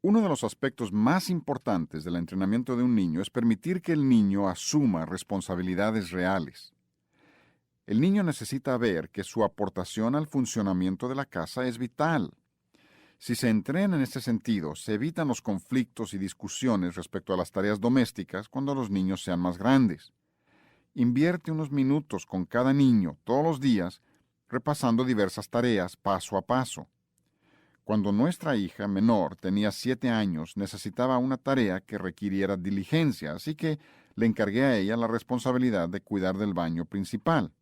Uno de los aspectos más importantes del entrenamiento de un niño es permitir que el niño asuma responsabilidades reales. El niño necesita ver que su aportación al funcionamiento de la casa es vital. Si se entrena en este sentido, se evitan los conflictos y discusiones respecto a las tareas domésticas cuando los niños sean más grandes. Invierte unos minutos con cada niño todos los días, repasando diversas tareas paso a paso. Cuando nuestra hija menor tenía 7 años, necesitaba una tarea que requiriera diligencia, así que le encargué a ella la responsabilidad de cuidar del baño principal.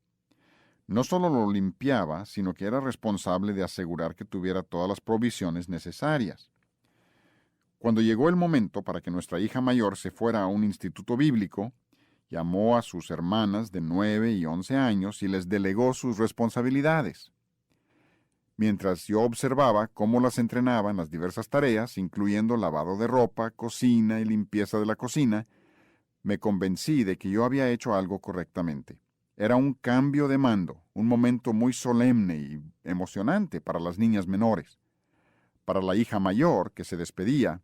No solo lo limpiaba, sino que era responsable de asegurar que tuviera todas las provisiones necesarias. Cuando llegó el momento para que nuestra hija mayor se fuera a un instituto bíblico, llamó a sus hermanas de 9 y 11 años y les delegó sus responsabilidades. Mientras yo observaba cómo las entrenaba en las diversas tareas, incluyendo lavado de ropa, cocina y limpieza de la cocina, me convencí de que yo había hecho algo correctamente. Era un cambio de mando, un momento muy solemne y emocionante para las niñas menores. Para la hija mayor, que se despedía,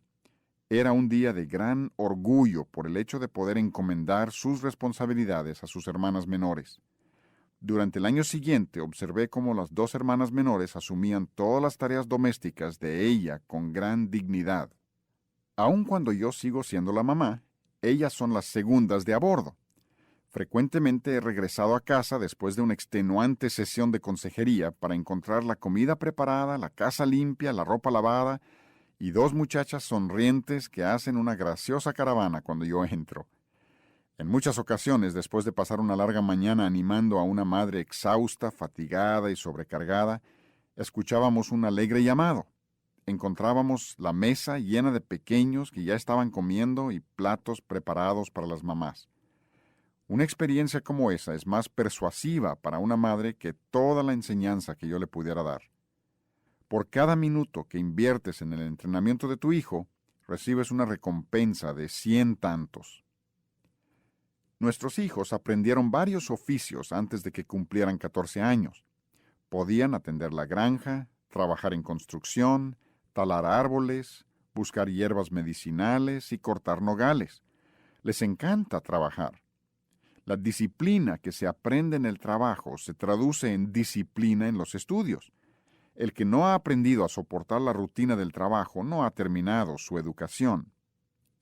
era un día de gran orgullo por el hecho de poder encomendar sus responsabilidades a sus hermanas menores. Durante el año siguiente observé cómo las dos hermanas menores asumían todas las tareas domésticas de ella con gran dignidad. Aun cuando yo sigo siendo la mamá, ellas son las segundas de a bordo. Frecuentemente he regresado a casa después de una extenuante sesión de consejería para encontrar la comida preparada, la casa limpia, la ropa lavada y dos muchachas sonrientes que hacen una graciosa caravana cuando yo entro. En muchas ocasiones, después de pasar una larga mañana animando a una madre exhausta, fatigada y sobrecargada, escuchábamos un alegre llamado. Encontrábamos la mesa llena de pequeños que ya estaban comiendo y platos preparados para las mamás. Una experiencia como esa es más persuasiva para una madre que toda la enseñanza que yo le pudiera dar. Por cada minuto que inviertes en el entrenamiento de tu hijo, recibes una recompensa de 100 tantos. Nuestros hijos aprendieron varios oficios antes de que cumplieran 14 años. Podían atender la granja, trabajar en construcción, talar árboles, buscar hierbas medicinales y cortar nogales. Les encanta trabajar. La disciplina que se aprende en el trabajo se traduce en disciplina en los estudios. El que no ha aprendido a soportar la rutina del trabajo no ha terminado su educación.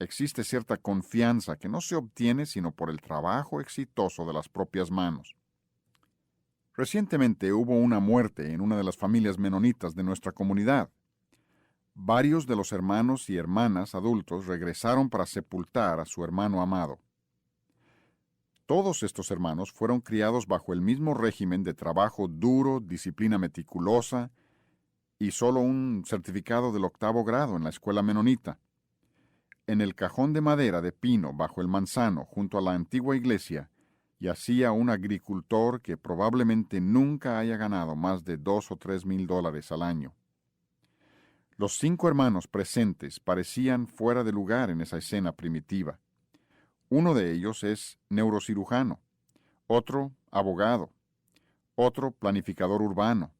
Existe cierta confianza que no se obtiene sino por el trabajo exitoso de las propias manos. Recientemente hubo una muerte en una de las familias menonitas de nuestra comunidad. Varios de los hermanos y hermanas adultos regresaron para sepultar a su hermano amado. Todos estos hermanos fueron criados bajo el mismo régimen de trabajo duro, disciplina meticulosa y solo un certificado del 8º grado en la escuela menonita. En el cajón de madera de pino bajo el manzano junto a la antigua iglesia yacía un agricultor que probablemente nunca haya ganado más de $2 o 3 mil al año. Los 5 hermanos presentes parecían fuera de lugar en esa escena primitiva. Uno de ellos es neurocirujano, otro abogado, otro planificador urbano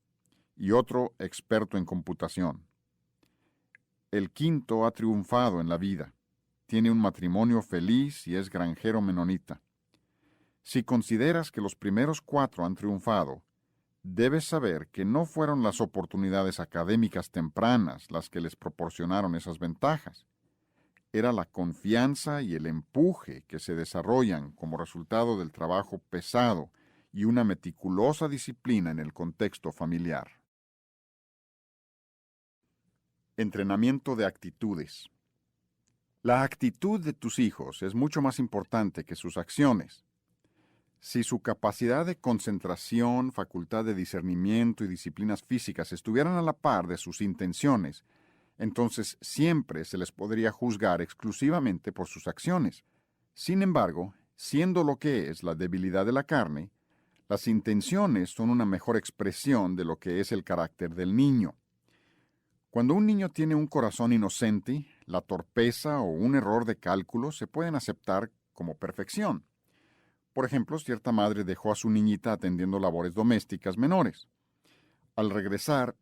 y otro experto en computación. El quinto ha triunfado en la vida. Tiene un matrimonio feliz y es granjero menonita. Si consideras que los primeros 4 han triunfado, debes saber que no fueron las oportunidades académicas tempranas las que les proporcionaron esas ventajas. Era la confianza y el empuje que se desarrollan como resultado del trabajo pesado y una meticulosa disciplina en el contexto familiar. Entrenamiento de actitudes. La actitud de tus hijos es mucho más importante que sus acciones. Si su capacidad de concentración, facultad de discernimiento y disciplinas físicas estuvieran a la par de sus intenciones, entonces siempre se les podría juzgar exclusivamente por sus acciones. Sin embargo, siendo lo que es la debilidad de la carne, las intenciones son una mejor expresión de lo que es el carácter del niño. Cuando un niño tiene un corazón inocente, la torpeza o un error de cálculo se pueden aceptar como perfección. Por ejemplo, cierta madre dejó a su niñita atendiendo labores domésticas menores. Al regresar,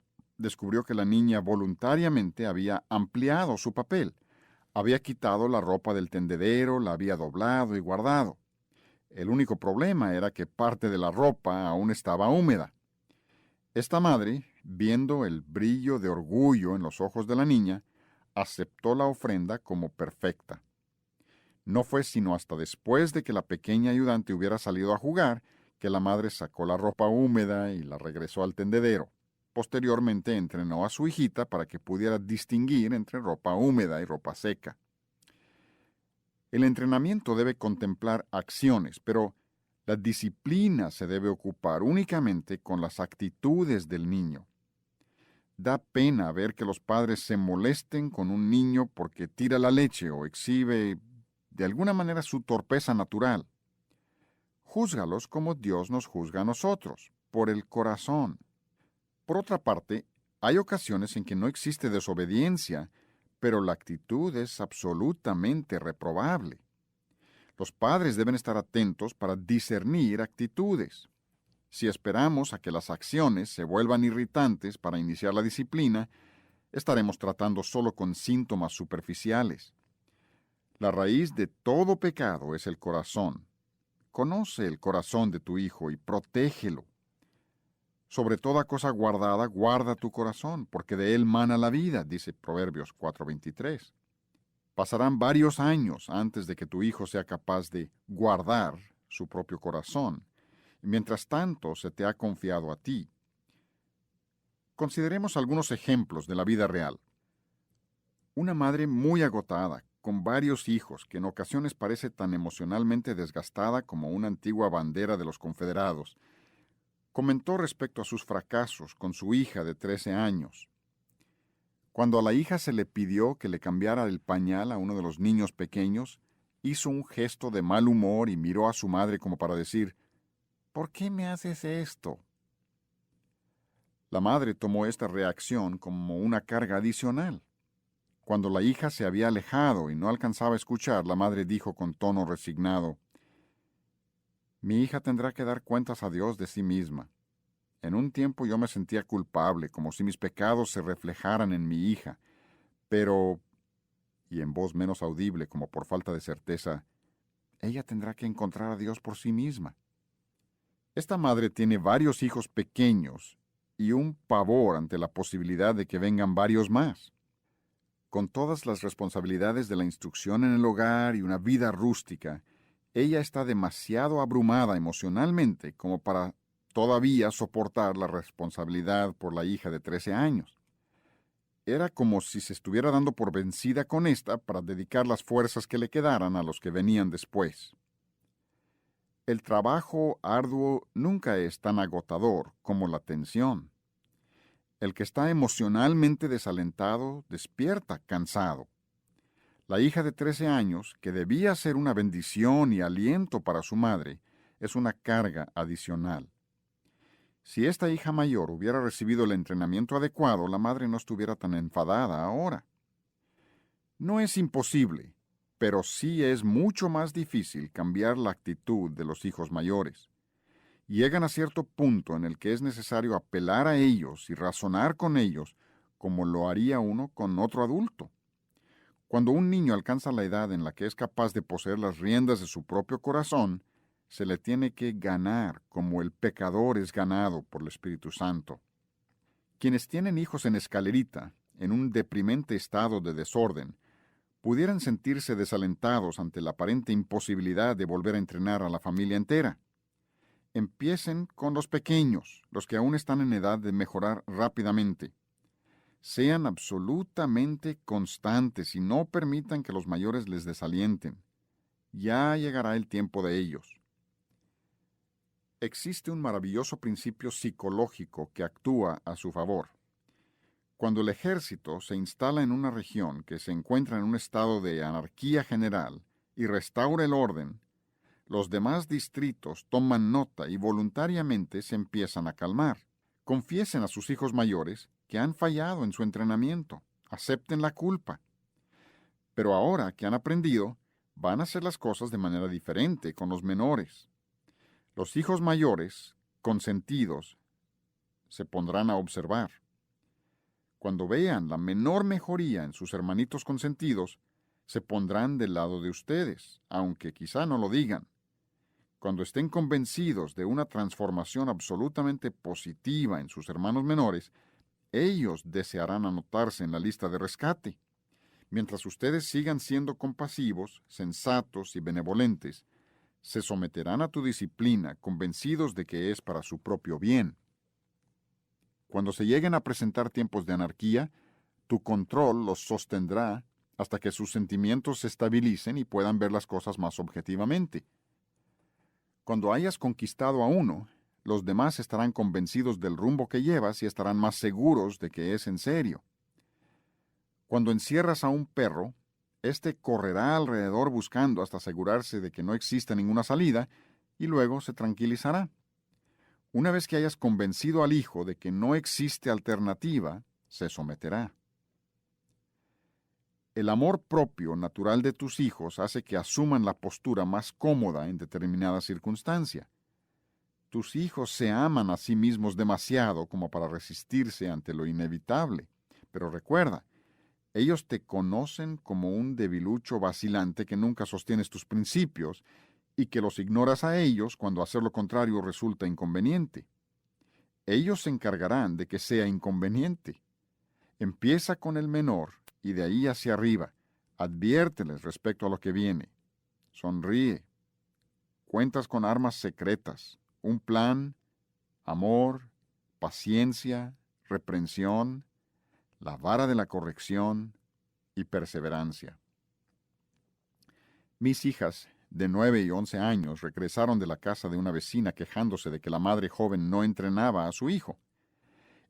descubrió que la niña voluntariamente había ampliado su papel. Había quitado la ropa del tendedero, la había doblado y guardado. El único problema era que parte de la ropa aún estaba húmeda. Esta madre, viendo el brillo de orgullo en los ojos de la niña, aceptó la ofrenda como perfecta. No fue sino hasta después de que la pequeña ayudante hubiera salido a jugar que la madre sacó la ropa húmeda y la regresó al tendedero. Posteriormente entrenó a su hijita para que pudiera distinguir entre ropa húmeda y ropa seca. El entrenamiento debe contemplar acciones, pero la disciplina se debe ocupar únicamente con las actitudes del niño. Da pena ver que los padres se molesten con un niño porque tira la leche o exhibe de alguna manera su torpeza natural. Júzgalos como Dios nos juzga a nosotros, por el corazón. Por otra parte, hay ocasiones en que no existe desobediencia, pero la actitud es absolutamente reprobable. Los padres deben estar atentos para discernir actitudes. Si esperamos a que las acciones se vuelvan irritantes para iniciar la disciplina, estaremos tratando solo con síntomas superficiales. La raíz de todo pecado es el corazón. Conoce el corazón de tu hijo y protégelo. Sobre toda cosa guardada, guarda tu corazón, porque de él mana la vida, dice Proverbios 4:23. Pasarán varios años antes de que tu hijo sea capaz de guardar su propio corazón. Y mientras tanto, se te ha confiado a ti. Consideremos algunos ejemplos de la vida real. Una madre muy agotada, con varios hijos, que en ocasiones parece tan emocionalmente desgastada como una antigua bandera de los confederados, comentó respecto a sus fracasos con su hija de 13 años. Cuando a la hija se le pidió que le cambiara el pañal a uno de los niños pequeños, hizo un gesto de mal humor y miró a su madre como para decir, ¿por qué me haces esto? La madre tomó esta reacción como una carga adicional. Cuando la hija se había alejado y no alcanzaba a escuchar, la madre dijo con tono resignado, mi hija tendrá que dar cuentas a Dios de sí misma. En un tiempo yo me sentía culpable, como si mis pecados se reflejaran en mi hija, pero, y en voz menos audible como por falta de certeza, ella tendrá que encontrar a Dios por sí misma. Esta madre tiene varios hijos pequeños y un pavor ante la posibilidad de que vengan varios más. Con todas las responsabilidades de la instrucción en el hogar y una vida rústica, ella está demasiado abrumada emocionalmente como para todavía soportar la responsabilidad por la hija de 13 años. Era como si se estuviera dando por vencida con esta para dedicar las fuerzas que le quedaran a los que venían después. El trabajo arduo nunca es tan agotador como la tensión. El que está emocionalmente desalentado despierta cansado. La hija de 13 años, que debía ser una bendición y aliento para su madre, es una carga adicional. Si esta hija mayor hubiera recibido el entrenamiento adecuado, la madre no estuviera tan enfadada ahora. No es imposible, pero sí es mucho más difícil cambiar la actitud de los hijos mayores. Llegan a cierto punto en el que es necesario apelar a ellos y razonar con ellos como lo haría uno con otro adulto. Cuando un niño alcanza la edad en la que es capaz de poseer las riendas de su propio corazón, se le tiene que ganar como el pecador es ganado por el Espíritu Santo. Quienes tienen hijos en escalerita, en un deprimente estado de desorden, pudieran sentirse desalentados ante la aparente imposibilidad de volver a entrenar a la familia entera. Empiecen con los pequeños, los que aún están en edad de mejorar rápidamente. Sean absolutamente constantes y no permitan que los mayores les desalienten. Ya llegará el tiempo de ellos. Existe un maravilloso principio psicológico que actúa a su favor. Cuando el ejército se instala en una región que se encuentra en un estado de anarquía general y restaura el orden, los demás distritos toman nota y voluntariamente se empiezan a calmar. Confiesen a sus hijos mayores que han fallado en su entrenamiento. Acepten la culpa. Pero ahora que han aprendido, van a hacer las cosas de manera diferente con los menores. Los hijos mayores, consentidos, se pondrán a observar. Cuando vean la menor mejoría en sus hermanitos consentidos, se pondrán del lado de ustedes, aunque quizá no lo digan. Cuando estén convencidos de una transformación absolutamente positiva en sus hermanos menores, ellos desearán anotarse en la lista de rescate. Mientras ustedes sigan siendo compasivos, sensatos y benevolentes, se someterán a tu disciplina convencidos de que es para su propio bien. Cuando se lleguen a presentar tiempos de anarquía, tu control los sostendrá hasta que sus sentimientos se estabilicen y puedan ver las cosas más objetivamente. Cuando hayas conquistado a uno, los demás estarán convencidos del rumbo que llevas y estarán más seguros de que es en serio. Cuando encierras a un perro, éste correrá alrededor buscando hasta asegurarse de que no existe ninguna salida y luego se tranquilizará. Una vez que hayas convencido al hijo de que no existe alternativa, se someterá. El amor propio natural de tus hijos hace que asuman la postura más cómoda en determinada circunstancia. Tus hijos se aman a sí mismos demasiado como para resistirse ante lo inevitable. Pero recuerda, ellos te conocen como un debilucho vacilante que nunca sostienes tus principios y que los ignoras a ellos cuando hacer lo contrario resulta inconveniente. Ellos se encargarán de que sea inconveniente. Empieza con el menor y de ahí hacia arriba. Adviérteles respecto a lo que viene. Sonríe. Cuentas con armas secretas, un plan, amor, paciencia, reprensión, la vara de la corrección y perseverancia. Mis hijas, de 9 y 11 años, regresaron de la casa de una vecina quejándose de que la madre joven no entrenaba a su hijo.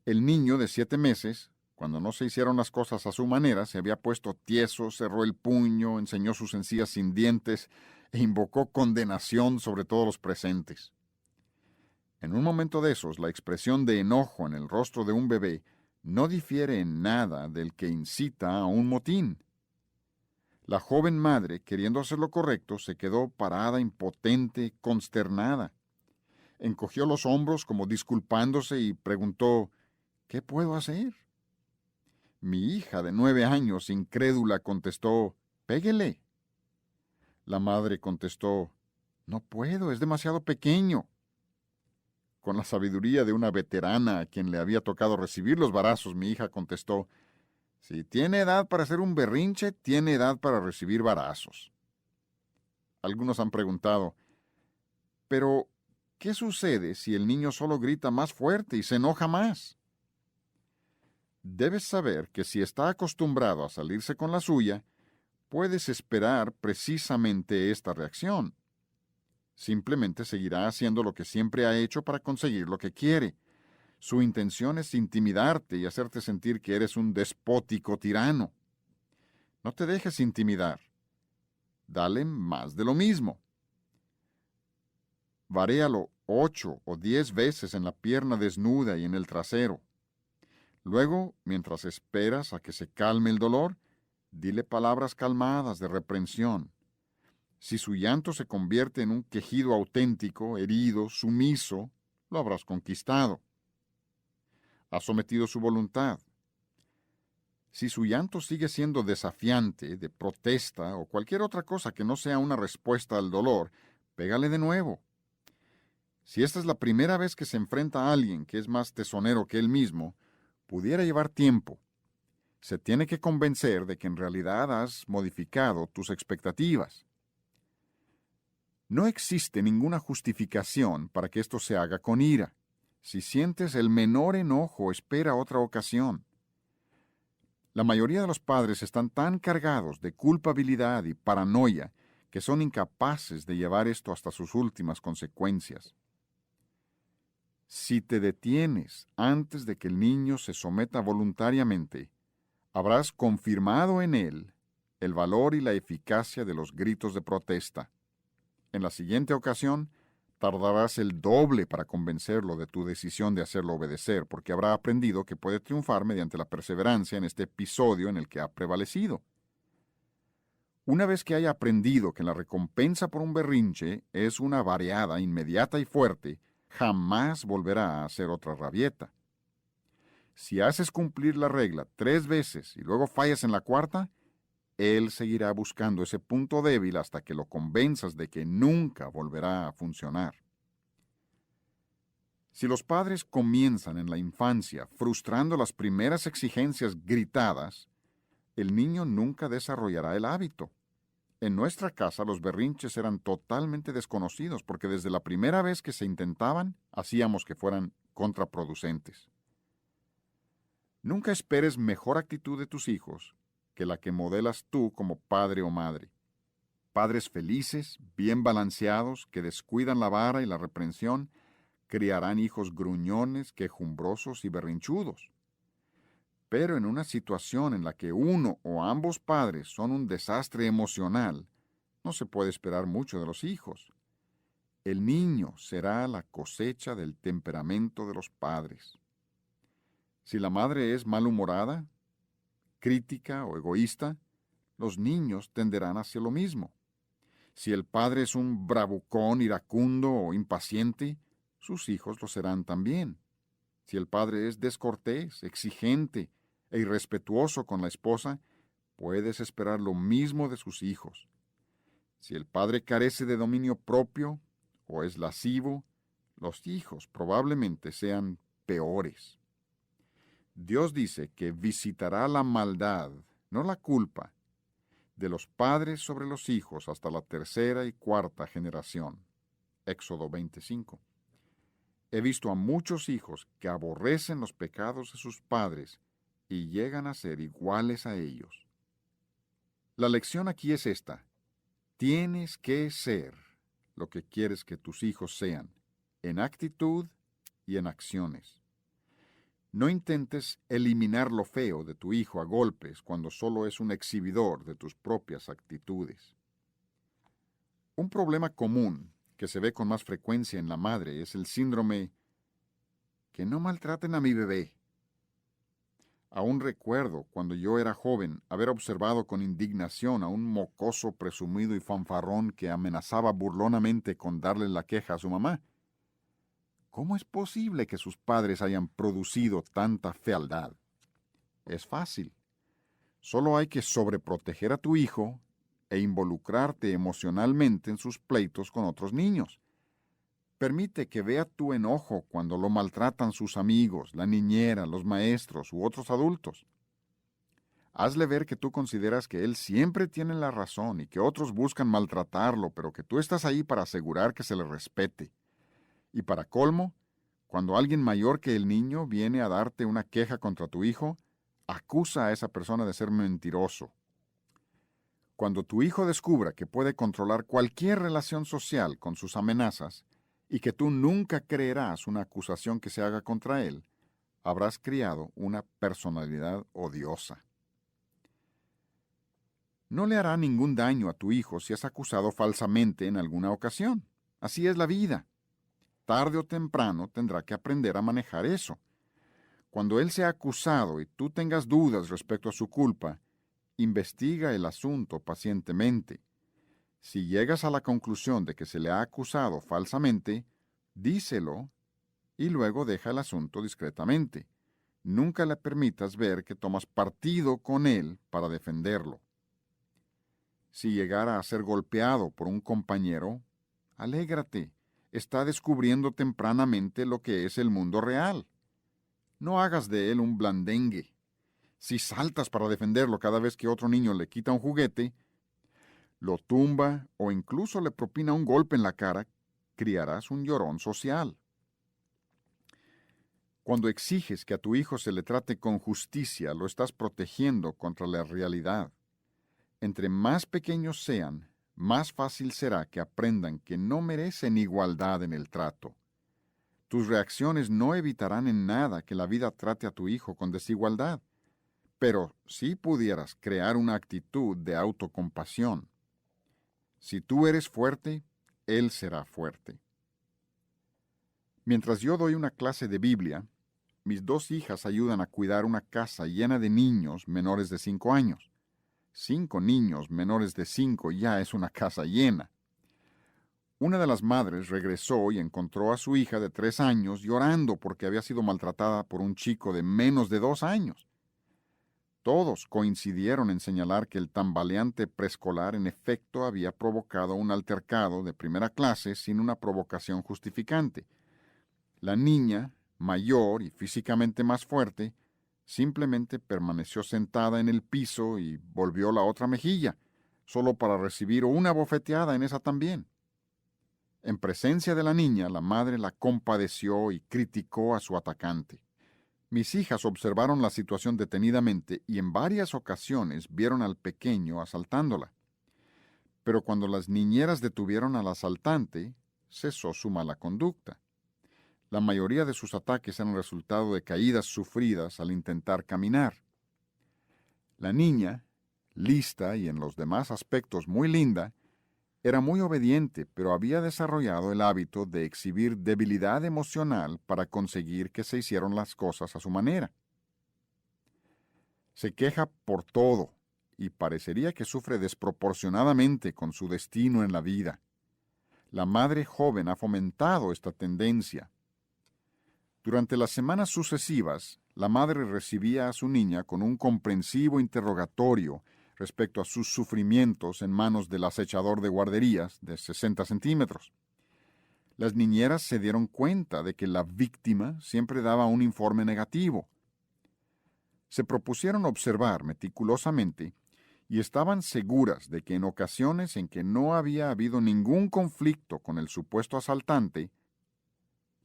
El niño de 7 meses, cuando no se hicieron las cosas a su manera, se había puesto tieso, cerró el puño, enseñó sus encías sin dientes e invocó condenación sobre todos los presentes. En un momento de esos, la expresión de enojo en el rostro de un bebé no difiere en nada del que incita a un motín. La joven madre, queriendo hacer lo correcto, se quedó parada, impotente, consternada. Encogió los hombros como disculpándose y preguntó, ¿qué puedo hacer? Mi hija de 9 años, incrédula, contestó, «Péguele». La madre contestó, «No puedo, es demasiado pequeño». Con la sabiduría de una veterana a quien le había tocado recibir los varazos, mi hija contestó, «Si tiene edad para hacer un berrinche, tiene edad para recibir varazos». Algunos han preguntado, «¿Pero qué sucede si el niño solo grita más fuerte y se enoja más?» Debes saber que si está acostumbrado a salirse con la suya, puedes esperar precisamente esta reacción. Simplemente seguirá haciendo lo que siempre ha hecho para conseguir lo que quiere. Su intención es intimidarte y hacerte sentir que eres un despótico tirano. No te dejes intimidar. Dale más de lo mismo. Varéalo 8 o 10 veces en la pierna desnuda y en el trasero. Luego, mientras esperas a que se calme el dolor, dile palabras calmadas de reprensión. Si su llanto se convierte en un quejido auténtico, herido, sumiso, lo habrás conquistado. Has sometido su voluntad. Si su llanto sigue siendo desafiante, de protesta o cualquier otra cosa que no sea una respuesta al dolor, pégale de nuevo. Si esta es la primera vez que se enfrenta a alguien que es más tesonero que él mismo, pudiera llevar tiempo. Se tiene que convencer de que en realidad has modificado tus expectativas. No existe ninguna justificación para que esto se haga con ira. Si sientes el menor enojo, espera otra ocasión. La mayoría de los padres están tan cargados de culpabilidad y paranoia que son incapaces de llevar esto hasta sus últimas consecuencias. Si te detienes antes de que el niño se someta voluntariamente, habrás confirmado en él el valor y la eficacia de los gritos de protesta. En la siguiente ocasión, tardarás el doble para convencerlo de tu decisión de hacerlo obedecer, porque habrá aprendido que puede triunfar mediante la perseverancia en este episodio en el que ha prevalecido. Una vez que haya aprendido que la recompensa por un berrinche es una variada, inmediata y fuerte, jamás volverá a hacer otra rabieta. Si haces cumplir la regla 3 veces y luego fallas en la cuarta, él seguirá buscando ese punto débil hasta que lo convenzas de que nunca volverá a funcionar. Si los padres comienzan en la infancia frustrando las primeras exigencias gritadas, el niño nunca desarrollará el hábito. En nuestra casa los berrinches eran totalmente desconocidos porque desde la primera vez que se intentaban, hacíamos que fueran contraproducentes. Nunca esperes mejor actitud de tus hijos que la que modelas tú como padre o madre. Padres felices, bien balanceados, que descuidan la vara y la reprensión, criarán hijos gruñones, quejumbrosos y berrinchudos. Pero en una situación en la que uno o ambos padres son un desastre emocional, no se puede esperar mucho de los hijos. El niño será la cosecha del temperamento de los padres. Si la madre es malhumorada, crítica o egoísta, los niños tenderán hacia lo mismo. Si el padre es un bravucón, iracundo o impaciente, sus hijos lo serán también. Si el padre es descortés, exigente e irrespetuoso con la esposa, puedes esperar lo mismo de sus hijos. Si el padre carece de dominio propio o es lascivo, los hijos probablemente sean peores. Dios dice que visitará la maldad, no la culpa, de los padres sobre los hijos hasta la 3ª y 4ª generación. Éxodo 25. He visto a muchos hijos que aborrecen los pecados de sus padres y llegan a ser iguales a ellos. La lección aquí es esta. Tienes que ser lo que quieres que tus hijos sean, en actitud y en acciones. No intentes eliminar lo feo de tu hijo a golpes cuando solo es un exhibidor de tus propias actitudes. Un problema común que se ve con más frecuencia en la madre es el síndrome que no maltraten a mi bebé. Aún recuerdo, cuando yo era joven, haber observado con indignación a un mocoso presumido y fanfarrón que amenazaba burlonamente con darle la queja a su mamá. ¿Cómo es posible que sus padres hayan producido tanta fealdad? Es fácil. Solo hay que sobreproteger a tu hijo e involucrarte emocionalmente en sus pleitos con otros niños. Permite que vea tu enojo cuando lo maltratan sus amigos, la niñera, los maestros u otros adultos. Hazle ver que tú consideras que él siempre tiene la razón y que otros buscan maltratarlo, pero que tú estás ahí para asegurar que se le respete. Y para colmo, cuando alguien mayor que el niño viene a darte una queja contra tu hijo, acusa a esa persona de ser mentiroso. Cuando tu hijo descubra que puede controlar cualquier relación social con sus amenazas y que tú nunca creerás una acusación que se haga contra él, habrás criado una personalidad odiosa. No le hará ningún daño a tu hijo si es acusado falsamente en alguna ocasión. Así es la vida. Tarde o temprano tendrá que aprender a manejar eso. Cuando él sea acusado y tú tengas dudas respecto a su culpa, investiga el asunto pacientemente. Si llegas a la conclusión de que se le ha acusado falsamente, díselo y luego deja el asunto discretamente. Nunca le permitas ver que tomas partido con él para defenderlo. Si llegara a ser golpeado por un compañero, alégrate. Está descubriendo tempranamente lo que es el mundo real. No hagas de él un blandengue. Si saltas para defenderlo cada vez que otro niño le quita un juguete, lo tumba o incluso le propina un golpe en la cara, criarás un llorón social. Cuando exiges que a tu hijo se le trate con justicia, lo estás protegiendo contra la realidad. Entre más pequeños sean, más fácil será que aprendan que no merecen igualdad en el trato. Tus reacciones no evitarán en nada que la vida trate a tu hijo con desigualdad, pero sí pudieras crear una actitud de autocompasión. Si tú eres fuerte, él será fuerte. Mientras yo doy una clase de Biblia, mis 2 hijas ayudan a cuidar una casa llena de niños menores de 5 años. 5 niños menores de 5 ya es una casa llena. Una de las madres regresó y encontró a su hija de 3 años llorando porque había sido maltratada por un chico de menos de 2 años. Todos coincidieron en señalar que el tambaleante preescolar en efecto había provocado un altercado de primera clase sin una provocación justificante. La niña, mayor y físicamente más fuerte, simplemente permaneció sentada en el piso y volvió la otra mejilla, solo para recibir una bofeteada en esa también. En presencia de la niña, la madre la compadeció y criticó a su atacante. Mis hijas observaron la situación detenidamente y en varias ocasiones vieron al pequeño asaltándola. Pero cuando las niñeras detuvieron al asaltante, cesó su mala conducta. La mayoría de sus ataques eran resultado de caídas sufridas al intentar caminar. La niña, lista y en los demás aspectos muy linda, era muy obediente, pero había desarrollado el hábito de exhibir debilidad emocional para conseguir que se hicieran las cosas a su manera. Se queja por todo y parecería que sufre desproporcionadamente con su destino en la vida. La madre joven ha fomentado esta tendencia. Durante las semanas sucesivas, la madre recibía a su niña con un comprensivo interrogatorio respecto a sus sufrimientos en manos del acechador de guarderías de 60 centímetros. Las niñeras se dieron cuenta de que la víctima siempre daba un informe negativo. Se propusieron observar meticulosamente y estaban seguras de que en ocasiones en que no había habido ningún conflicto con el supuesto asaltante,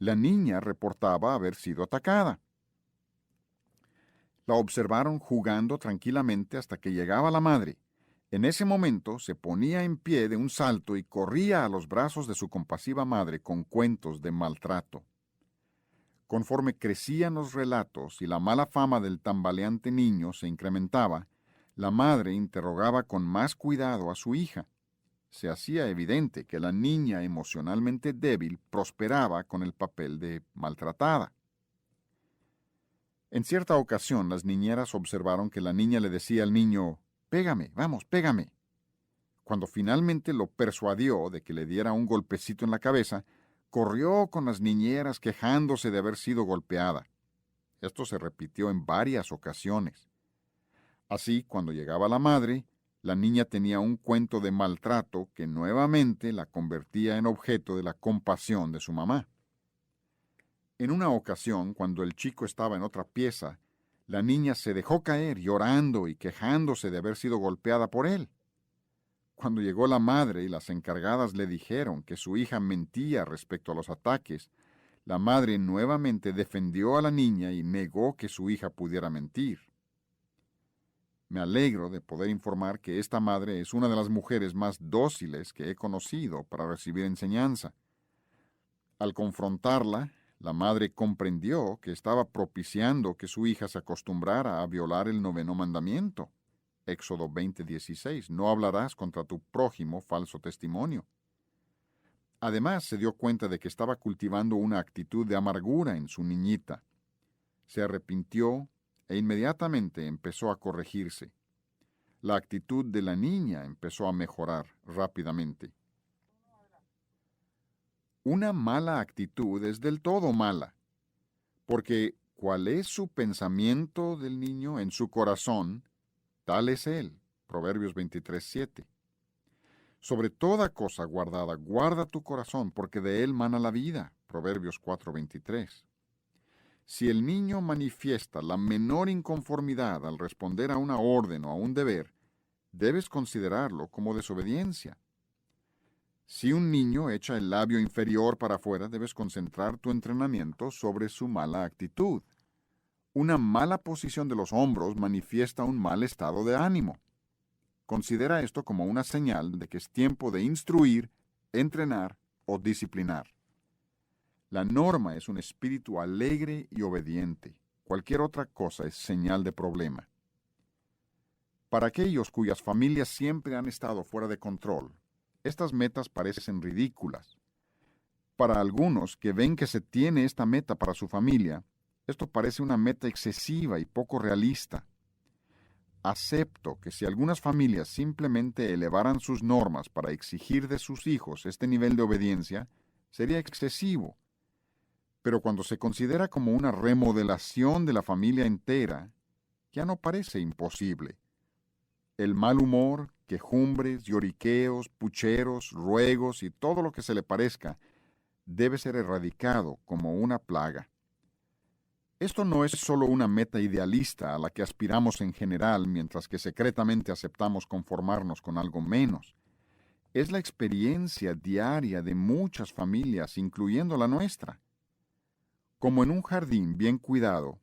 la niña reportaba haber sido atacada. La observaron jugando tranquilamente hasta que llegaba la madre. En ese momento se ponía en pie de un salto y corría a los brazos de su compasiva madre con cuentos de maltrato. Conforme crecían los relatos y la mala fama del tambaleante niño se incrementaba, la madre interrogaba con más cuidado a su hija. Se hacía evidente que la niña emocionalmente débil prosperaba con el papel de maltratada. En cierta ocasión, las niñeras observaron que la niña le decía al niño, «Pégame, vamos, pégame». Cuando finalmente lo persuadió de que le diera un golpecito en la cabeza, corrió con las niñeras quejándose de haber sido golpeada. Esto se repitió en varias ocasiones. Así, cuando llegaba la madre, la niña tenía un cuento de maltrato que nuevamente la convertía en objeto de la compasión de su mamá. En una ocasión, cuando el chico estaba en otra pieza, la niña se dejó caer llorando y quejándose de haber sido golpeada por él. Cuando llegó la madre y las encargadas le dijeron que su hija mentía respecto a los ataques, la madre nuevamente defendió a la niña y negó que su hija pudiera mentir. Me alegro de poder informar que esta madre es una de las mujeres más dóciles que he conocido para recibir enseñanza. Al confrontarla, la madre comprendió que estaba propiciando que su hija se acostumbrara a violar el 9º mandamiento. Éxodo 20:16, no hablarás contra tu prójimo falso testimonio. Además, se dio cuenta de que estaba cultivando una actitud de amargura en su niñita. Se arrepintió e inmediatamente empezó a corregirse. La actitud de la niña empezó a mejorar rápidamente. Una mala actitud es del todo mala, porque ¿cuál es su pensamiento del niño en su corazón? Tal es él. Proverbios 23:7. Sobre toda cosa guardada, guarda tu corazón, porque de él mana la vida. Proverbios 4:23. Si el niño manifiesta la menor inconformidad al responder a una orden o a un deber, debes considerarlo como desobediencia. Si un niño echa el labio inferior para afuera, debes concentrar tu entrenamiento sobre su mala actitud. Una mala posición de los hombros manifiesta un mal estado de ánimo. Considera esto como una señal de que es tiempo de instruir, entrenar o disciplinar. La norma es un espíritu alegre y obediente. Cualquier otra cosa es señal de problema. Para aquellos cuyas familias siempre han estado fuera de control, estas metas parecen ridículas. Para algunos que ven que se tiene esta meta para su familia, esto parece una meta excesiva y poco realista. Acepto que si algunas familias simplemente elevaran sus normas para exigir de sus hijos este nivel de obediencia, sería excesivo. Pero cuando se considera como una remodelación de la familia entera, ya no parece imposible. El mal humor, quejumbres, lloriqueos, pucheros, ruegos y todo lo que se le parezca debe ser erradicado como una plaga. Esto no es solo una meta idealista a la que aspiramos en general, mientras que secretamente aceptamos conformarnos con algo menos. Es la experiencia diaria de muchas familias, incluyendo la nuestra. Como en un jardín bien cuidado,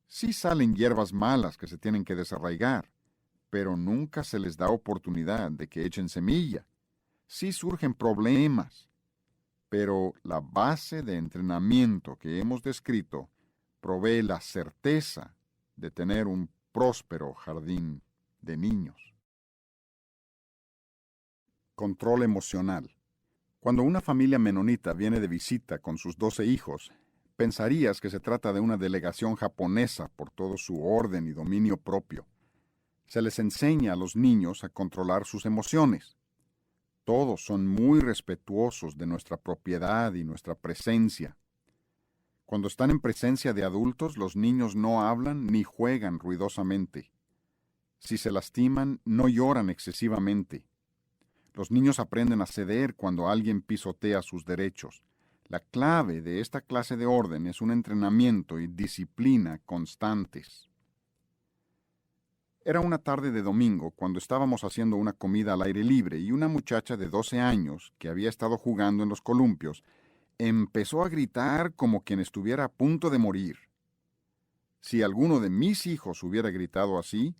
sí salen hierbas malas que se tienen que desarraigar, pero nunca se les da oportunidad de que echen semilla. Sí surgen problemas, pero la base de entrenamiento que hemos descrito provee la certeza de tener un próspero jardín de niños. Control emocional. Cuando una familia menonita viene de visita con sus 12 hijos, pensarías que se trata de una delegación japonesa por todo su orden y dominio propio. Se les enseña a los niños a controlar sus emociones. Todos son muy respetuosos de nuestra propiedad y nuestra presencia. Cuando están en presencia de adultos, los niños no hablan ni juegan ruidosamente. Si se lastiman, no lloran excesivamente. Los niños aprenden a ceder cuando alguien pisotea sus derechos. La clave de esta clase de orden es un entrenamiento y disciplina constantes. Era una tarde de domingo cuando estábamos haciendo una comida al aire libre y una muchacha de 12 años, que había estado jugando en los columpios, empezó a gritar como quien estuviera a punto de morir. Si alguno de mis hijos hubiera gritado así,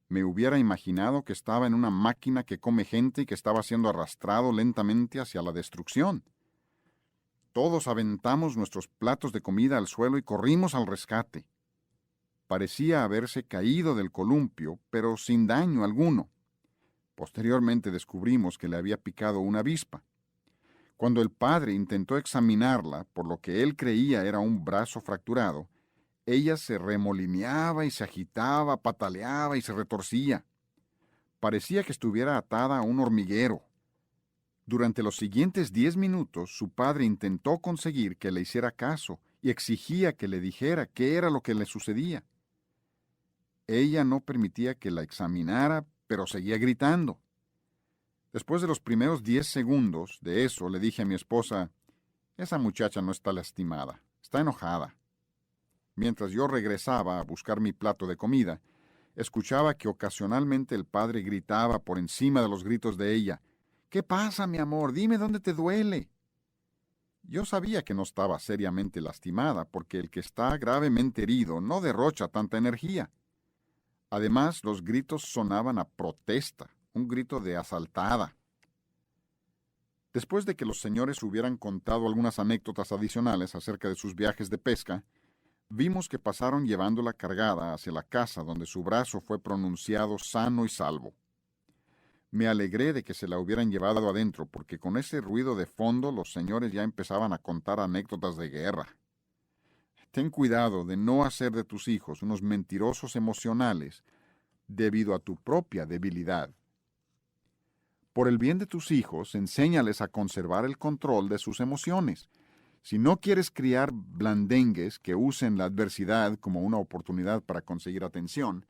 me hubiera imaginado que estaba en una máquina que come gente y que estaba siendo arrastrado lentamente hacia la destrucción. Todos aventamos nuestros platos de comida al suelo y corrimos al rescate. Parecía haberse caído del columpio, pero sin daño alguno. Posteriormente descubrimos que le había picado una avispa. Cuando el padre intentó examinarla, por lo que él creía era un brazo fracturado, ella se remolineaba y se agitaba, pataleaba y se retorcía. Parecía que estuviera atada a un hormiguero. Durante los siguientes 10 minutos, su padre intentó conseguir que le hiciera caso y exigía que le dijera qué era lo que le sucedía. Ella no permitía que la examinara, pero seguía gritando. Después de los primeros 10 segundos de eso, le dije a mi esposa, esa muchacha no está lastimada, está enojada. Mientras yo regresaba a buscar mi plato de comida, escuchaba que ocasionalmente el padre gritaba por encima de los gritos de ella, ¿qué pasa, mi amor? Dime dónde te duele. Yo sabía que no estaba seriamente lastimada, porque el que está gravemente herido no derrocha tanta energía. Además, los gritos sonaban a protesta, un grito de asaltada. Después de que los señores hubieran contado algunas anécdotas adicionales acerca de sus viajes de pesca, vimos que pasaron llevándola cargada hacia la casa donde su brazo fue pronunciado sano y salvo. Me alegré de que se la hubieran llevado adentro, porque con ese ruido de fondo los señores ya empezaban a contar anécdotas de guerra. Ten cuidado de no hacer de tus hijos unos mentirosos emocionales debido a tu propia debilidad. Por el bien de tus hijos, enséñales a conservar el control de sus emociones. Si no quieres criar blandengues que usen la adversidad como una oportunidad para conseguir atención,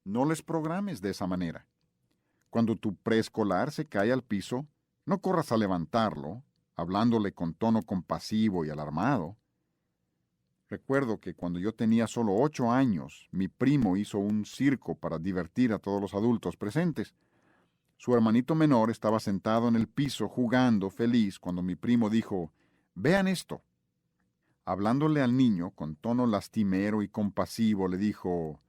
no les programes de esa manera. Cuando tu preescolar se cae al piso, no corras a levantarlo, hablándole con tono compasivo y alarmado. Recuerdo que cuando yo tenía solo 8 años, mi primo hizo un circo para divertir a todos los adultos presentes. Su hermanito menor estaba sentado en el piso jugando feliz cuando mi primo dijo, «Vean esto». Hablándole al niño con tono lastimero y compasivo, le dijo,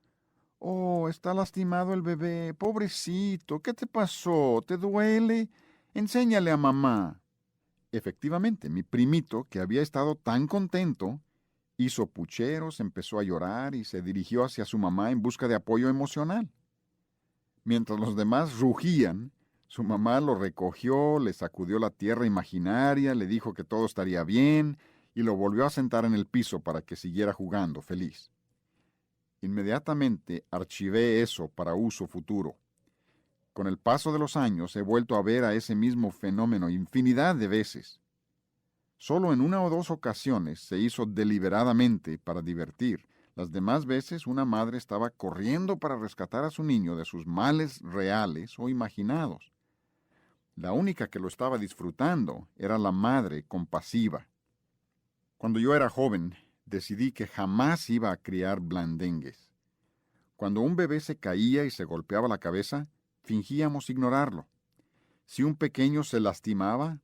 «Oh, está lastimado el bebé, pobrecito, ¿qué te pasó? ¿Te duele? Enséñale a mamá». Efectivamente, mi primito, que había estado tan contento, hizo pucheros, empezó a llorar y se dirigió hacia su mamá en busca de apoyo emocional. Mientras los demás rugían, su mamá lo recogió, le sacudió la tierra imaginaria, le dijo que todo estaría bien y lo volvió a sentar en el piso para que siguiera jugando feliz. Inmediatamente archivé eso para uso futuro. Con el paso de los años he vuelto a ver a ese mismo fenómeno infinidad de veces. Solo en una o dos ocasiones se hizo deliberadamente para divertir. Las demás veces una madre estaba corriendo para rescatar a su niño de sus males reales o imaginados. La única que lo estaba disfrutando era la madre compasiva. Cuando yo era joven, decidí que jamás iba a criar blandengues. Cuando un bebé se caía y se golpeaba la cabeza, fingíamos ignorarlo. Si un pequeño se lastimaba,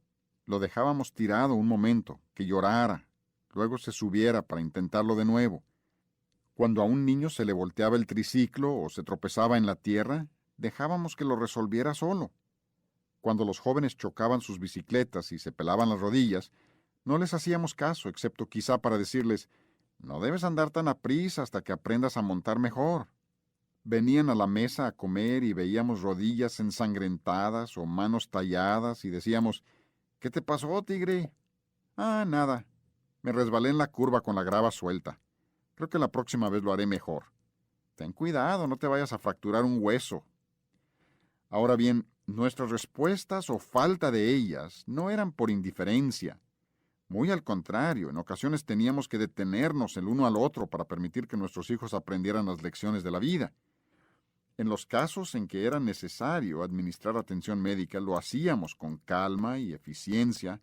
lo dejábamos tirado un momento, que llorara, luego se subiera para intentarlo de nuevo. Cuando a un niño se le volteaba el triciclo o se tropezaba en la tierra, dejábamos que lo resolviera solo. Cuando los jóvenes chocaban sus bicicletas y se pelaban las rodillas, no les hacíamos caso, excepto quizá para decirles, no debes andar tan aprisa hasta que aprendas a montar mejor. Venían a la mesa a comer y veíamos rodillas ensangrentadas o manos talladas y decíamos, ¿qué te pasó, tigre? Ah, nada. Me resbalé en la curva con la grava suelta. Creo que la próxima vez lo haré mejor. Ten cuidado, no te vayas a fracturar un hueso. Ahora bien, nuestras respuestas o falta de ellas no eran por indiferencia. Muy al contrario, en ocasiones teníamos que detenernos el uno al otro para permitir que nuestros hijos aprendieran las lecciones de la vida. En los casos en que era necesario administrar atención médica, lo hacíamos con calma y eficiencia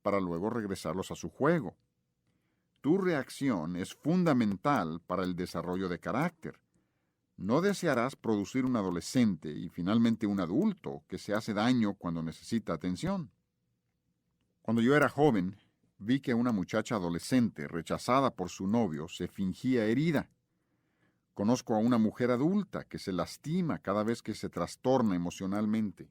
para luego regresarlos a su juego. Tu reacción es fundamental para el desarrollo de carácter. No desearás producir un adolescente y finalmente un adulto que se hace daño cuando necesita atención. Cuando yo era joven, vi que una muchacha adolescente rechazada por su novio se fingía herida. Conozco a una mujer adulta que se lastima cada vez que se trastorna emocionalmente.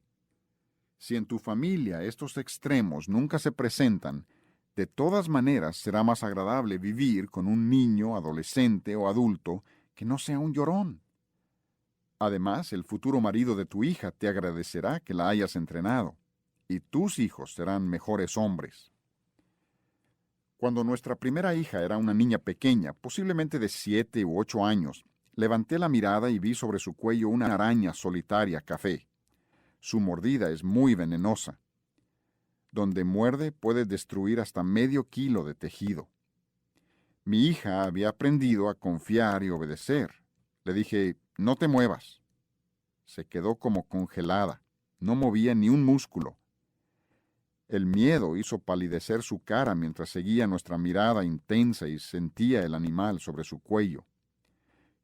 Si en tu familia estos extremos nunca se presentan, de todas maneras será más agradable vivir con un niño, adolescente o adulto que no sea un llorón. Además, el futuro marido de tu hija te agradecerá que la hayas entrenado, y tus hijos serán mejores hombres. Cuando nuestra primera hija era una niña pequeña, posiblemente de 7 u 8 años, levanté la mirada y vi sobre su cuello una araña solitaria café. Su mordida es muy venenosa. Donde muerde puede destruir hasta medio kilo de tejido. Mi hija había aprendido a confiar y obedecer. Le dije, no te muevas. Se quedó como congelada. No movía ni un músculo. El miedo hizo palidecer su cara mientras seguía nuestra mirada intensa y sentía el animal sobre su cuello.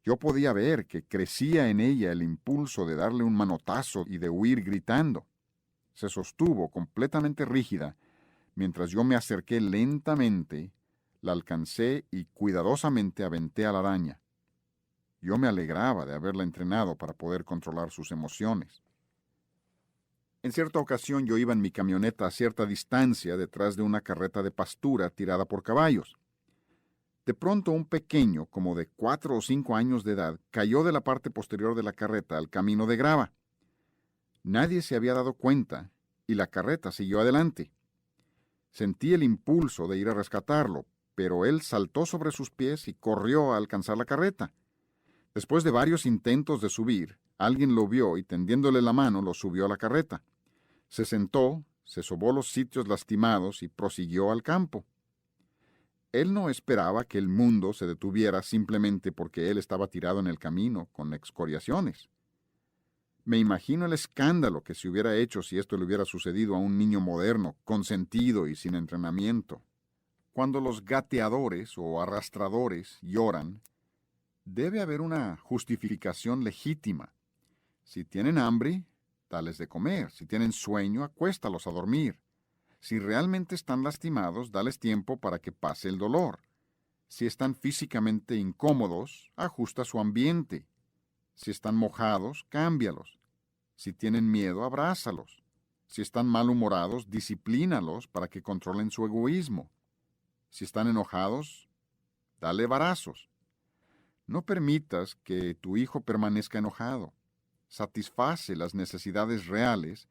Yo podía ver que crecía en ella el impulso de darle un manotazo y de huir gritando. Se sostuvo completamente rígida, mientras yo me acerqué lentamente, la alcancé y cuidadosamente aventé a la araña. Yo me alegraba de haberla entrenado para poder controlar sus emociones. En cierta ocasión yo iba en mi camioneta a cierta distancia detrás de una carreta de pastura tirada por caballos. De pronto un pequeño, como de 4 o 5 años de edad, cayó de la parte posterior de la carreta al camino de grava. Nadie se había dado cuenta y la carreta siguió adelante. Sentí el impulso de ir a rescatarlo, pero él saltó sobre sus pies y corrió a alcanzar la carreta. Después de varios intentos de subir, alguien lo vio y tendiéndole la mano lo subió a la carreta. Se sentó, se sobó los sitios lastimados y prosiguió al campo. Él no esperaba que el mundo se detuviera simplemente porque él estaba tirado en el camino con excoriaciones. Me imagino el escándalo que se hubiera hecho si esto le hubiera sucedido a un niño moderno, consentido y sin entrenamiento. Cuando los gateadores o arrastradores lloran, debe haber una justificación legítima. Si tienen hambre, dales de comer. Si tienen sueño, acuéstalos a dormir. Si realmente están lastimados, dales tiempo para que pase el dolor. Si están físicamente incómodos, ajusta su ambiente. Si están mojados, cámbialos. Si tienen miedo, abrázalos. Si están malhumorados, disciplínalos para que controlen su egoísmo. Si están enojados, dale varazos. No permitas que tu hijo permanezca enojado. Satisface las necesidades reales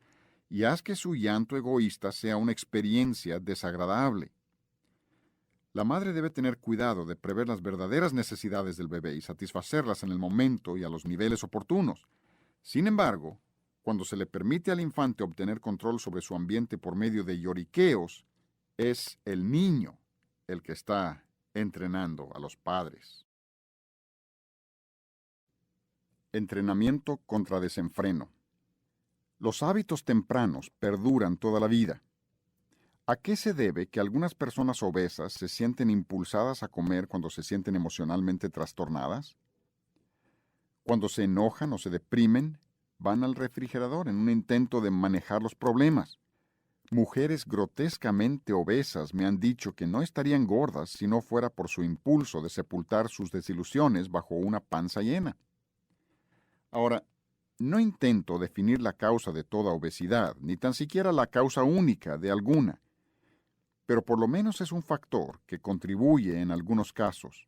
y haz que su llanto egoísta sea una experiencia desagradable. La madre debe tener cuidado de prever las verdaderas necesidades del bebé y satisfacerlas en el momento y a los niveles oportunos. Sin embargo, cuando se le permite al infante obtener control sobre su ambiente por medio de lloriqueos, es el niño el que está entrenando a los padres. Entrenamiento contra desenfreno. Los hábitos tempranos perduran toda la vida. ¿A qué se debe que algunas personas obesas se sienten impulsadas a comer cuando se sienten emocionalmente trastornadas? Cuando se enojan o se deprimen, van al refrigerador en un intento de manejar los problemas. Mujeres grotescamente obesas me han dicho que no estarían gordas si no fuera por su impulso de sepultar sus desilusiones bajo una panza llena. Ahora, no intento definir la causa de toda obesidad, ni tan siquiera la causa única de alguna, pero por lo menos es un factor que contribuye en algunos casos.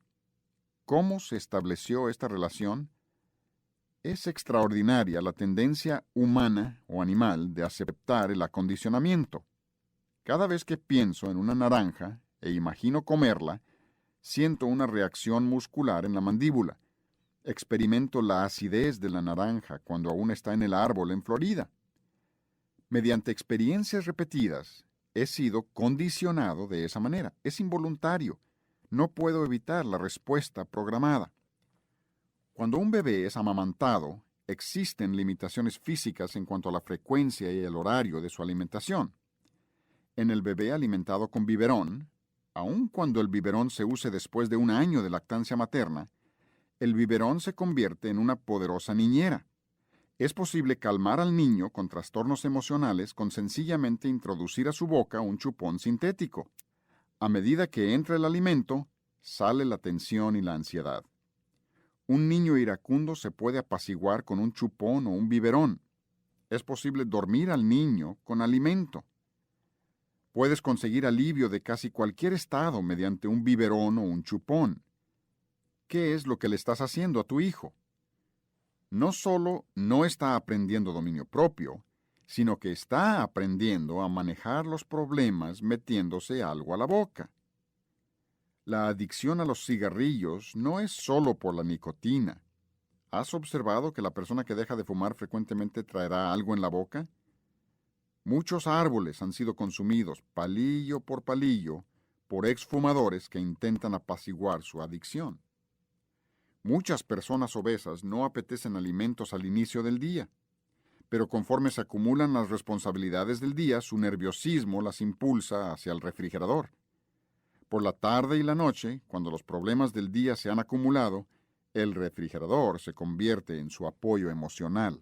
¿Cómo se estableció esta relación? Es extraordinaria la tendencia humana o animal de aceptar el acondicionamiento. Cada vez que pienso en una naranja e imagino comerla, siento una reacción muscular en la mandíbula. Experimento la acidez de la naranja cuando aún está en el árbol en Florida. Mediante experiencias repetidas, he sido condicionado de esa manera. Es involuntario. No puedo evitar la respuesta programada. Cuando un bebé es amamantado, existen limitaciones físicas en cuanto a la frecuencia y el horario de su alimentación. En el bebé alimentado con biberón, aun cuando el biberón se use después de un año de lactancia materna, el biberón se convierte en una poderosa niñera. Es posible calmar al niño con trastornos emocionales con sencillamente introducir a su boca un chupón sintético. A medida que entra el alimento, sale la tensión y la ansiedad. Un niño iracundo se puede apaciguar con un chupón o un biberón. Es posible dormir al niño con alimento. Puedes conseguir alivio de casi cualquier estado mediante un biberón o un chupón. ¿Qué es lo que le estás haciendo a tu hijo? No solo no está aprendiendo dominio propio, sino que está aprendiendo a manejar los problemas metiéndose algo a la boca. La adicción a los cigarrillos no es solo por la nicotina. ¿Has observado que la persona que deja de fumar frecuentemente traerá algo en la boca? Muchos árboles han sido consumidos, palillo por palillo, por exfumadores que intentan apaciguar su adicción. Muchas personas obesas no apetecen alimentos al inicio del día, pero conforme se acumulan las responsabilidades del día, su nerviosismo las impulsa hacia el refrigerador. Por la tarde y la noche, cuando los problemas del día se han acumulado, el refrigerador se convierte en su apoyo emocional.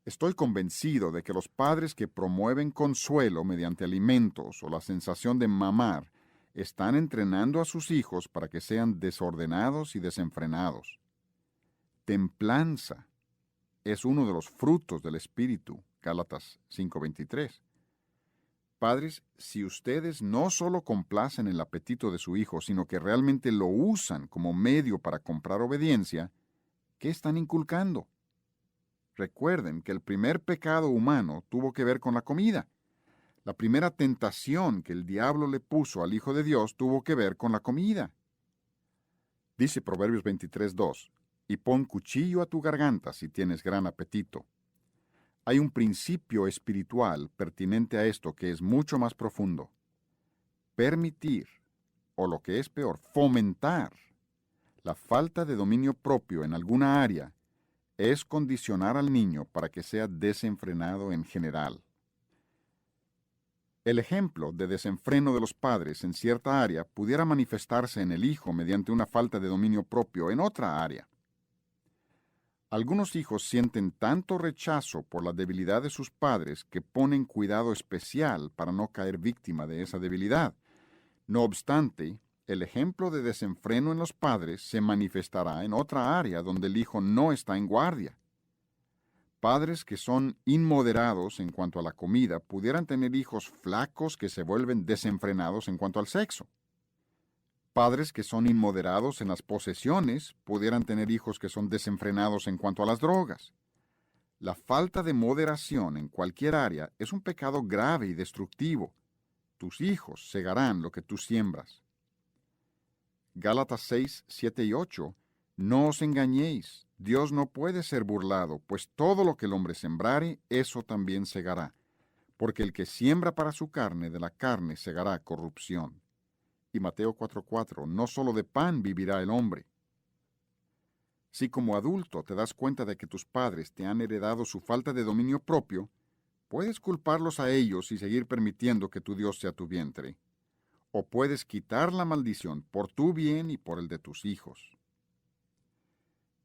Estoy convencido de que los padres que promueven consuelo mediante alimentos o la sensación de mamar están entrenando a sus hijos para que sean desordenados y desenfrenados. Templanza es uno de los frutos del Espíritu, Gálatas 5:23. Padres, si ustedes no solo complacen el apetito de su hijo, sino que realmente lo usan como medio para comprar obediencia, ¿qué están inculcando? Recuerden que el primer pecado humano tuvo que ver con la comida. La primera tentación que el diablo le puso al Hijo de Dios tuvo que ver con la comida. Dice Proverbios 23:2, y pon cuchillo a tu garganta si tienes gran apetito. Hay un principio espiritual pertinente a esto que es mucho más profundo. Permitir, o lo que es peor, fomentar, la falta de dominio propio en alguna área es condicionar al niño para que sea desenfrenado en general. El ejemplo de desenfreno de los padres en cierta área pudiera manifestarse en el hijo mediante una falta de dominio propio en otra área. Algunos hijos sienten tanto rechazo por la debilidad de sus padres que ponen cuidado especial para no caer víctima de esa debilidad. No obstante, el ejemplo de desenfreno en los padres se manifestará en otra área donde el hijo no está en guardia. Padres que son inmoderados en cuanto a la comida pudieran tener hijos flacos que se vuelven desenfrenados en cuanto al sexo. Padres que son inmoderados en las posesiones pudieran tener hijos que son desenfrenados en cuanto a las drogas. La falta de moderación en cualquier área es un pecado grave y destructivo. tus hijos segarán lo que tú siembras. Gálatas 6, 7 y 8. No os engañéis, Dios no puede ser burlado, pues todo lo que el hombre sembrare, eso también segará. Porque el que siembra para su carne, de la carne segará corrupción. Y Mateo 4:4, no solo de pan vivirá el hombre. Si como adulto te das cuenta de que tus padres te han heredado su falta de dominio propio, puedes culparlos a ellos y seguir permitiendo que tu Dios sea tu vientre. O puedes quitar la maldición por tu bien y por el de tus hijos.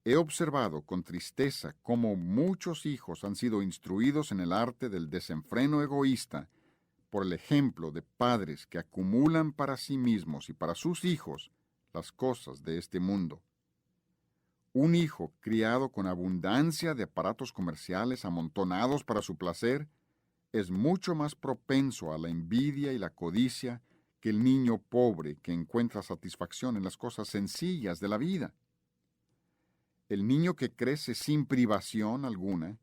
He observado con tristeza cómo muchos hijos han sido instruidos en el arte del desenfreno egoísta por el ejemplo de padres que acumulan para sí mismos y para sus hijos las cosas de este mundo. Un hijo criado con abundancia de aparatos comerciales amontonados para su placer es mucho más propenso a la envidia y la codicia que el niño pobre que encuentra satisfacción en las cosas sencillas de la vida. El niño que crece sin privación alguna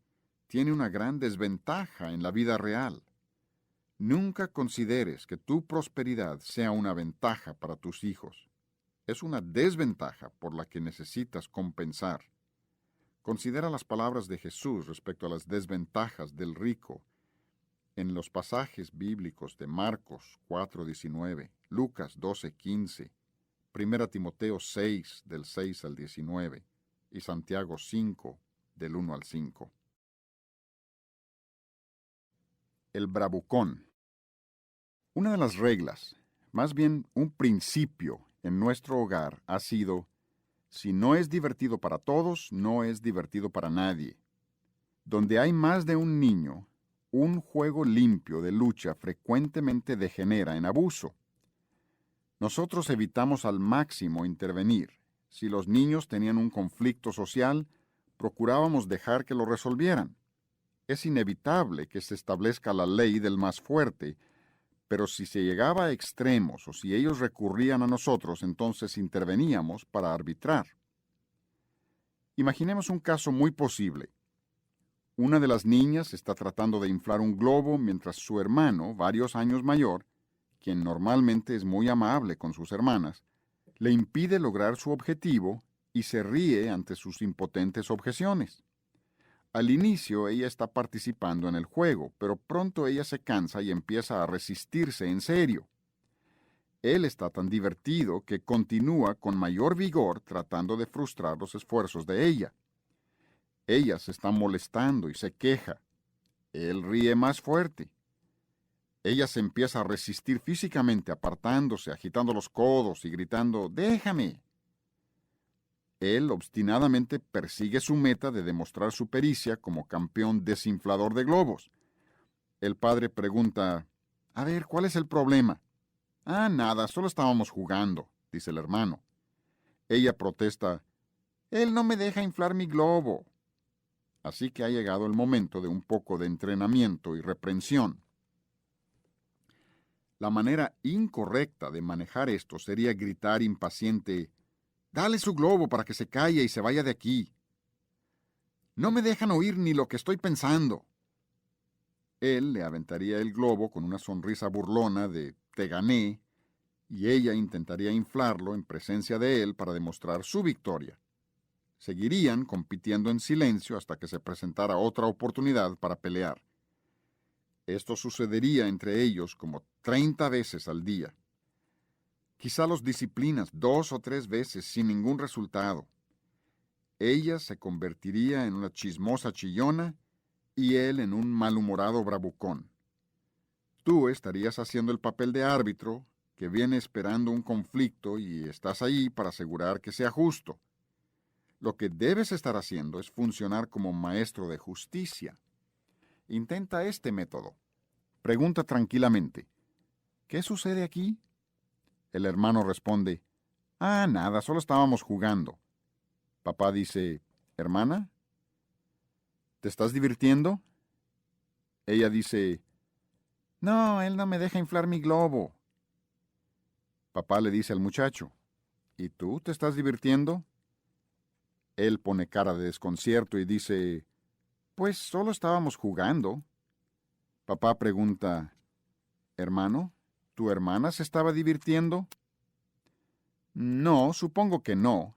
tiene una gran desventaja en la vida real. Nunca consideres que tu prosperidad sea una ventaja para tus hijos. Es una desventaja por la que necesitas compensar. Considera las palabras de Jesús respecto a las desventajas del rico en los pasajes bíblicos de Marcos 4:19, Lucas 12:15, 1 Timoteo 6, del 6 al 19, y Santiago 5, del 1 al 5. El bravucón. Una de las reglas, más bien un principio en nuestro hogar ha sido: si no es divertido para todos, no es divertido para nadie. Donde hay más de un niño, un juego limpio de lucha frecuentemente degenera en abuso. Nosotros evitamos al máximo intervenir. Si los niños tenían un conflicto social, procurábamos dejar que lo resolvieran. Es inevitable que se establezca la ley del más fuerte, pero si se llegaba a extremos o si ellos recurrían a nosotros, entonces interveníamos para arbitrar. Imaginemos un caso muy posible. Una de las niñas está tratando de inflar un globo mientras su hermano, varios años mayor, quien normalmente es muy amable con sus hermanas, le impide lograr su objetivo y se ríe ante sus impotentes objeciones. Al inicio ella está participando en el juego, pero pronto ella se cansa y empieza a resistirse en serio. Él está tan divertido que continúa con mayor vigor tratando de frustrar los esfuerzos de ella. Ella se está molestando y se queja. Él ríe más fuerte. Ella se empieza a resistir físicamente, apartándose, agitando los codos y gritando: «¡Déjame!». Él obstinadamente persigue su meta de demostrar su pericia como campeón desinflador de globos. El padre pregunta: «A ver, ¿cuál es el problema?». «Ah, nada, solo estábamos jugando», dice el hermano. Ella protesta: «Él no me deja inflar mi globo». Así que ha llegado el momento de un poco de entrenamiento y reprensión. La manera incorrecta de manejar esto sería gritar impaciente: «Dale su globo para que se calle y se vaya de aquí». «No me dejan oír ni lo que estoy pensando». Él le aventaría el globo con una sonrisa burlona de «te gané», y ella intentaría inflarlo en presencia de él para demostrar su victoria. Seguirían compitiendo en silencio hasta que se presentara otra oportunidad para pelear. Esto sucedería entre ellos como 30 veces al día. Quizá los disciplinas 2 o 3 veces sin ningún resultado. Ella se convertiría en una chismosa chillona y él en un malhumorado bravucón. Tú estarías haciendo el papel de árbitro que viene esperando un conflicto y estás ahí para asegurar que sea justo. Lo que debes estar haciendo es funcionar como maestro de justicia. Intenta este método. Pregunta tranquilamente: «¿Qué sucede aquí?». El hermano responde: «Ah, nada, solo estábamos jugando». Papá dice: «¿Hermana? ¿Te estás divirtiendo?». Ella dice: «No, él no me deja inflar mi globo». Papá le dice al muchacho: «¿Y tú te estás divirtiendo?». Él pone cara de desconcierto y dice: «Pues solo estábamos jugando». Papá pregunta: «¿Hermano, ¿Tu hermana se estaba divirtiendo? No, supongo que no.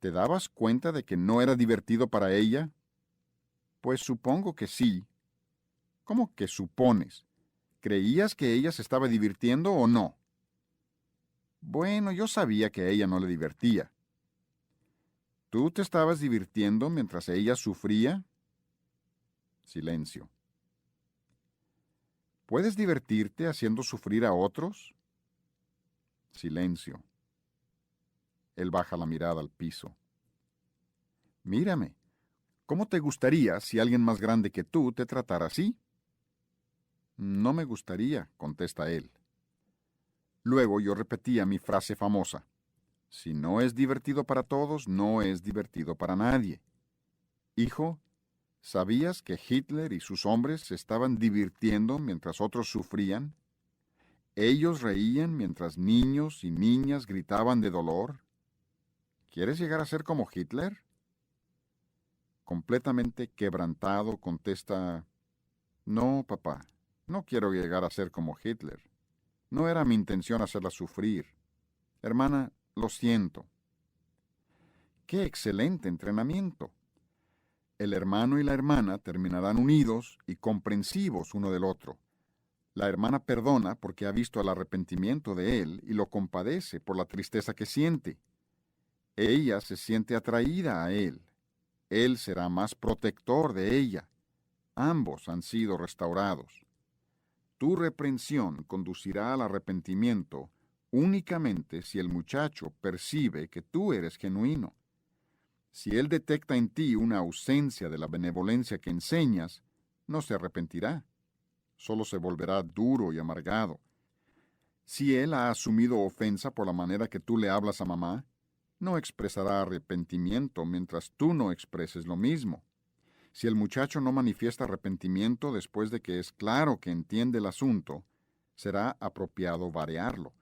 ¿Te dabas cuenta de que no era divertido para ella? Pues supongo que sí. ¿Cómo que supones? ¿Creías que ella se estaba divirtiendo o no? Bueno, yo sabía que a ella no le divertía. ¿Tú te estabas divirtiendo mientras ella sufría? Silencio. ¿Puedes divertirte haciendo sufrir a otros? Silencio. Él baja la mirada al piso. Mírame, ¿cómo te gustaría si alguien más grande que tú te tratara así? No me gustaría, contesta él. Luego yo repetía mi frase famosa. Si no es divertido para todos, no es divertido para nadie. Hijo, ¿sabías que Hitler y sus hombres se estaban divirtiendo mientras otros sufrían? Ellos reían mientras niños y niñas gritaban de dolor. ¿Quieres llegar a ser como Hitler? Completamente quebrantado, contesta, no, papá, no quiero llegar a ser como Hitler. No era mi intención hacerla sufrir. Hermana, lo siento. ¡Qué excelente entrenamiento! El hermano y la hermana terminarán unidos y comprensivos uno del otro. La hermana perdona porque ha visto el arrepentimiento de él y lo compadece por la tristeza que siente. Ella se siente atraída a él. Él será más protector de ella. Ambos han sido restaurados. Tu reprensión conducirá al arrepentimiento únicamente si el muchacho percibe que tú eres genuino. Si él detecta en ti una ausencia de la benevolencia que enseñas, no se arrepentirá. Solo se volverá duro y amargado. Si él ha asumido ofensa por la manera que tú le hablas a mamá, no expresará arrepentimiento mientras tú no expreses lo mismo. Si el muchacho no manifiesta arrepentimiento después de que es claro que entiende el asunto, será apropiado variarlo.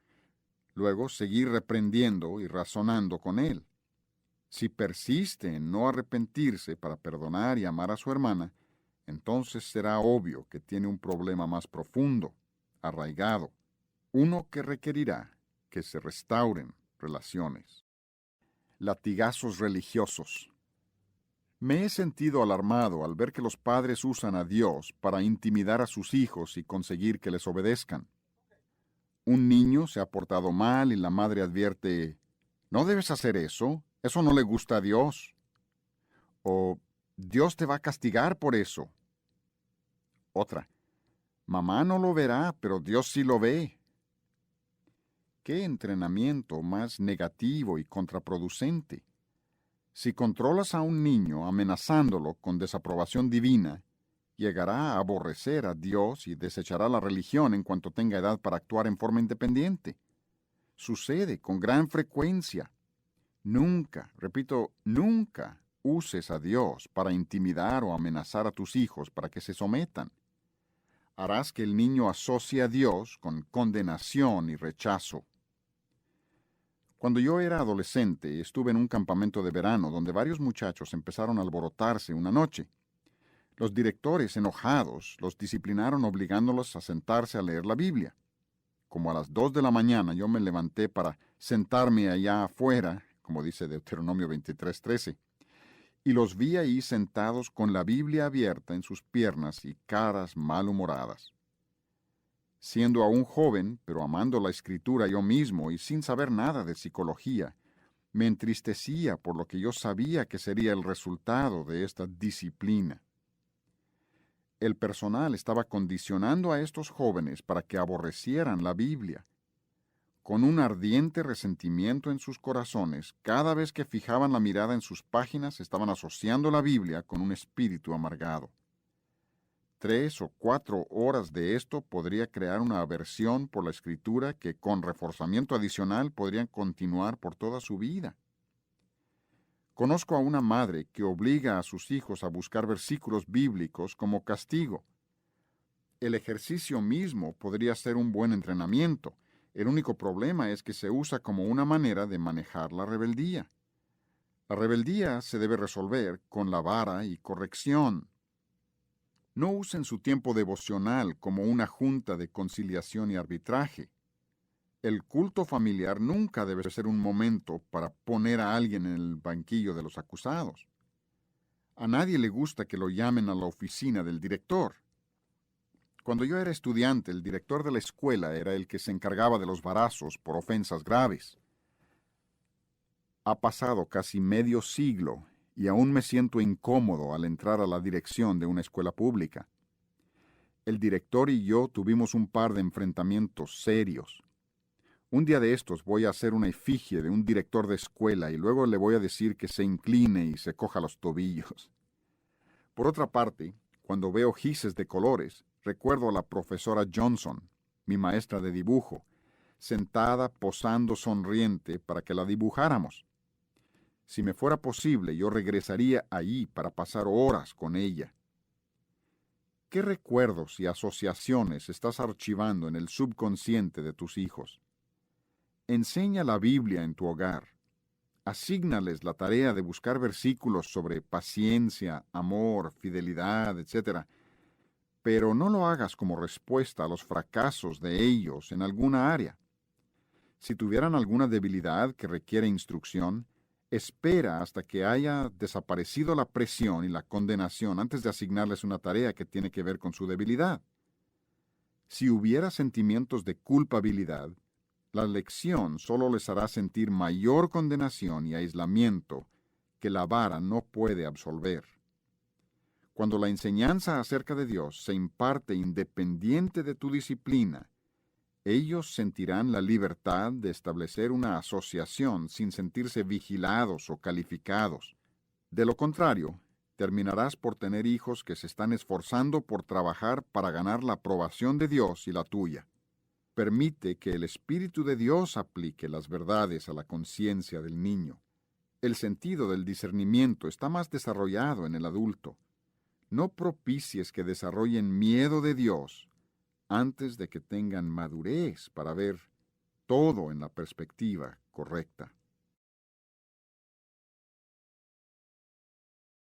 Luego seguir reprendiendo y razonando con él. Si persiste en no arrepentirse para perdonar y amar a su hermana, entonces será obvio que tiene un problema más profundo, arraigado, uno que requerirá que se restauren relaciones. Latigazos religiosos. Me he sentido alarmado al ver que los padres usan a Dios para intimidar a sus hijos y conseguir que les obedezcan. Un niño se ha portado mal y la madre advierte, no debes hacer eso, eso no le gusta a Dios. O, Dios te va a castigar por eso. Otra, mamá no lo verá, pero Dios sí lo ve. ¿Qué entrenamiento más negativo y contraproducente? Si controlas a un niño amenazándolo con desaprobación divina, llegará a aborrecer a Dios y desechará la religión en cuanto tenga edad para actuar en forma independiente. Sucede con gran frecuencia. Nunca, repito, nunca uses a Dios para intimidar o amenazar a tus hijos para que se sometan. Harás que el niño asocie a Dios con condenación y rechazo. Cuando yo era adolescente, estuve en un campamento de verano donde varios muchachos empezaron a alborotarse una noche. Los directores, enojados, los disciplinaron obligándolos a sentarse a leer la Biblia. Como a las 2 de la mañana yo me levanté para sentarme allá afuera, como dice Deuteronomio 23:13, y los vi ahí sentados con la Biblia abierta en sus piernas y caras malhumoradas. Siendo aún joven, pero amando la escritura yo mismo y sin saber nada de psicología, me entristecía por lo que yo sabía que sería el resultado de esta disciplina. El personal estaba condicionando a estos jóvenes para que aborrecieran la Biblia. Con un ardiente resentimiento en sus corazones, cada vez que fijaban la mirada en sus páginas estaban asociando la Biblia con un espíritu amargado. 3 o 4 horas de esto podría crear una aversión por la escritura que con reforzamiento adicional podrían continuar por toda su vida. Conozco a una madre que obliga a sus hijos a buscar versículos bíblicos como castigo. El ejercicio mismo podría ser un buen entrenamiento. El único problema es que se usa como una manera de manejar la rebeldía. La rebeldía se debe resolver con la vara y corrección. No usen su tiempo devocional como una junta de conciliación y arbitraje. El culto familiar nunca debe ser un momento para poner a alguien en el banquillo de los acusados. A nadie le gusta que lo llamen a la oficina del director. Cuando yo era estudiante, el director de la escuela era el que se encargaba de los varazos por ofensas graves. Ha pasado casi medio siglo y aún me siento incómodo al entrar a la dirección de una escuela pública. El director y yo tuvimos un par de enfrentamientos serios. Un día de estos voy a hacer una efigie de un director de escuela y luego le voy a decir que se incline y se coja los tobillos. Por otra parte, cuando veo gises de colores, recuerdo a la profesora Johnson, mi maestra de dibujo, sentada posando sonriente para que la dibujáramos. Si me fuera posible, yo regresaría allí para pasar horas con ella. ¿Qué recuerdos y asociaciones estás archivando en el subconsciente de tus hijos? Enseña la Biblia en tu hogar. Asígnales la tarea de buscar versículos sobre paciencia, amor, fidelidad, etc. Pero no lo hagas como respuesta a los fracasos de ellos en alguna área. Si tuvieran alguna debilidad que requiere instrucción, espera hasta que haya desaparecido la presión y la condenación antes de asignarles una tarea que tiene que ver con su debilidad. Si hubiera sentimientos de culpabilidad, la lección solo les hará sentir mayor condenación y aislamiento que la vara no puede absolver. Cuando la enseñanza acerca de Dios se imparte independiente de tu disciplina, ellos sentirán la libertad de establecer una asociación sin sentirse vigilados o calificados. De lo contrario, terminarás por tener hijos que se están esforzando por trabajar para ganar la aprobación de Dios y la tuya. Permite que el Espíritu de Dios aplique las verdades a la conciencia del niño. El sentido del discernimiento está más desarrollado en el adulto. No propicies que desarrollen miedo de Dios antes de que tengan madurez para ver todo en la perspectiva correcta.